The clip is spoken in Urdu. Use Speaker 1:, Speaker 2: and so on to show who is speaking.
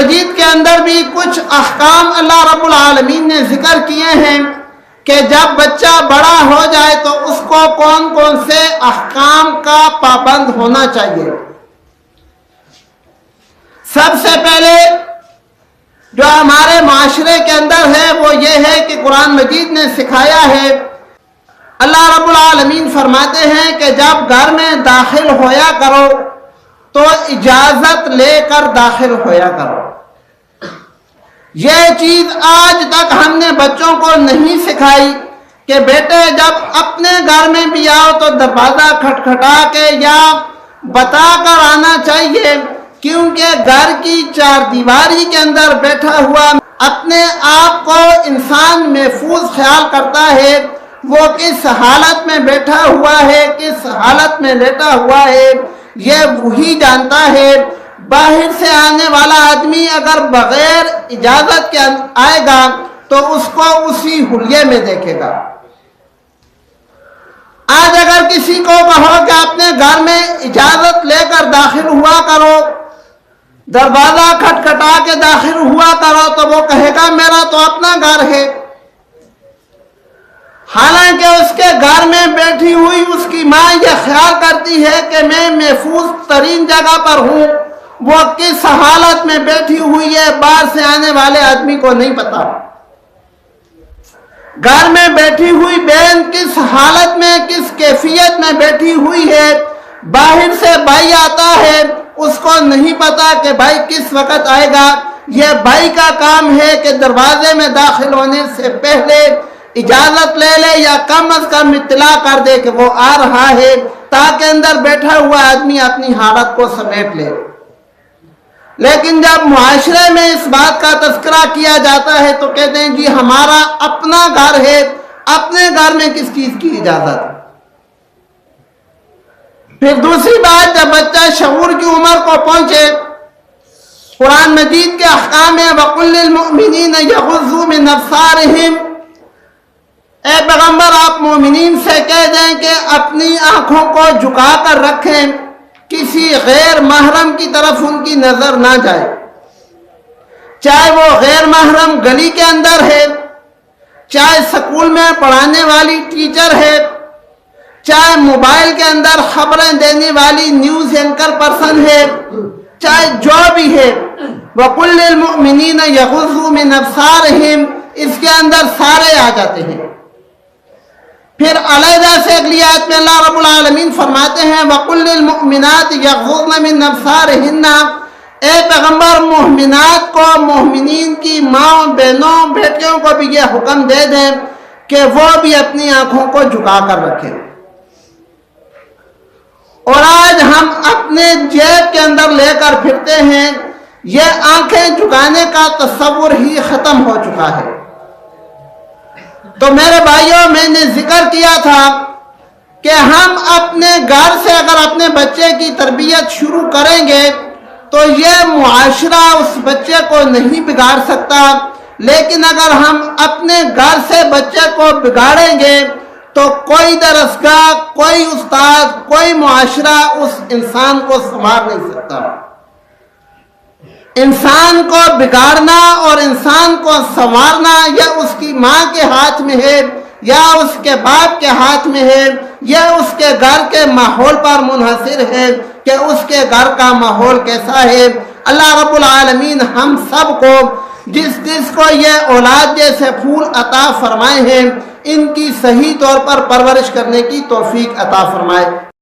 Speaker 1: مجید کے اندر بھی کچھ احکام اللہ رب العالمین نے ذکر کیے ہیں کہ جب بچہ بڑا ہو جائے تو اس کو کون کون سے احکام کا پابند ہونا چاہیے۔ سب سے پہلے جو ہمارے معاشرے کے اندر ہے وہ یہ ہے کہ قرآن مجید نے سکھایا ہے، اللہ رب العالمین فرماتے ہیں کہ جب گھر میں داخل ہویا کرو تو اجازت لے کر داخل ہویا کرو۔ یہ چیز آج تک ہم نے بچوں کو نہیں سکھائی کہ بیٹے جب اپنے گھر میں بھی آؤ تو دروازہ کھٹکھٹا کے یا بتا کر آنا چاہیے، کیونکہ گھر کی چار دیواری کے اندر بیٹھا ہوا اپنے آپ کو انسان محفوظ خیال کرتا ہے، وہ کس حالت میں بیٹھا ہوا ہے، کس حالت میں لیٹا ہوا ہے، یہ وہی جانتا ہے۔ باہر سے آنے والا آدمی اگر بغیر اجازت کے آئے گا تو اس کو اسی حلیے میں دیکھے گا۔ آج اگر کسی کو کہو کہ اپنے گھر میں اجازت لے کر داخل ہوا کرو، دروازہ کھٹکھٹا کے داخل ہوا کرو، تو وہ کہے گا میرا تو اپنا گھر ہے۔ حالانکہ اس کے گھر میں بیٹھی ہوئی اس کی ماں یہ خیال کرتی ہے کہ میں محفوظ ترین جگہ پر ہوں، وہ کس حالت میں بیٹھی ہوئی ہے باہر سے آنے والے آدمی کو نہیں پتا۔ گھر میں بیٹھی ہوئی بہن کس حالت میں، کس کیفیت میں بیٹھی ہوئی ہے، باہر سے بھائی آتا ہے، اس کو نہیں پتا کہ بھائی کس وقت آئے گا۔ یہ بھائی کا کام ہے کہ دروازے میں داخل ہونے سے پہلے اجازت لے لے یا کم از کم اطلاع کر دے کہ وہ آ رہا ہے، تاکہ اندر بیٹھا ہوا آدمی اپنی حالت کو سمیٹ لے۔ لیکن جب معاشرے میں اس بات کا تذکرہ کیا جاتا ہے تو کہتے ہیں جی ہمارا اپنا گھر ہے، اپنے گھر میں کس چیز کی اجازت۔ پھر دوسری بات، جب بچہ شعور کی عمر کو پہنچے، قرآن مجید کے احکام ہے وَقُلْ لِلْمُؤْمِنِينَ يَغُضُّوا مِنْ أَبْصَارِهِمْ، اے پیغمبر آپ مومنین سے کہہ دیں کہ اپنی آنکھوں کو جھکا کر رکھیں، کسی غیر محرم کی طرف ان کی نظر نہ جائے، چاہے وہ غیر محرم گلی کے اندر ہے، چاہے سکول میں پڑھانے والی ٹیچر ہے، چاہے موبائل کے اندر خبریں دینے والی نیوز اینکر پرسن ہے، چاہے جو بھی ہے۔ وَقُلْ لِلْمُؤْمِنِينَ يَغُضُّوا مِنْ أَبْصَارِهِمْ، اس کے اندر سارے آ جاتے ہیں۔ پھر علیحدہ سے اگلی آیت میں اللہ رب العالمین فرماتے ہیں وَقُلْ لِلْمُؤْمِنَاتِ يَغْضُضْنَ مِنْ أَبْصَارِهِنَّ، اے پیغمبر مومنات کو، مومنین کی ماں بہنوں بیٹیوں کو بھی یہ حکم دے دیں کہ وہ بھی اپنی آنکھوں کو جھکا کر رکھیں۔ اور آج ہم اپنے جیب کے اندر لے کر پھرتے ہیں، یہ آنکھیں جھکانے کا تصور ہی ختم ہو چکا ہے۔ تو میرے بھائیوں، میں نے ذکر کیا تھا کہ ہم اپنے گھر سے اگر اپنے بچے کی تربیت شروع کریں گے تو یہ معاشرہ اس بچے کو نہیں بگاڑ سکتا، لیکن اگر ہم اپنے گھر سے بچے کو بگاڑیں گے تو کوئی درسگاہ، کوئی استاد، کوئی معاشرہ اس انسان کو سنبھال نہیں سکتا۔ انسان کو بگاڑنا اور انسان کو سنوارنا یا اس کی ماں کے ہاتھ میں ہے یا اس کے باپ کے ہاتھ میں ہے، یا اس کے گھر کے ماحول پر منحصر ہے کہ اس کے گھر کا ماحول کیسا ہے۔ اللہ رب العالمین ہم سب کو جس کو یہ اولاد جیسے پھول عطا فرمائے ہیں، ان کی صحیح طور پر پرورش کرنے کی توفیق عطا فرمائے۔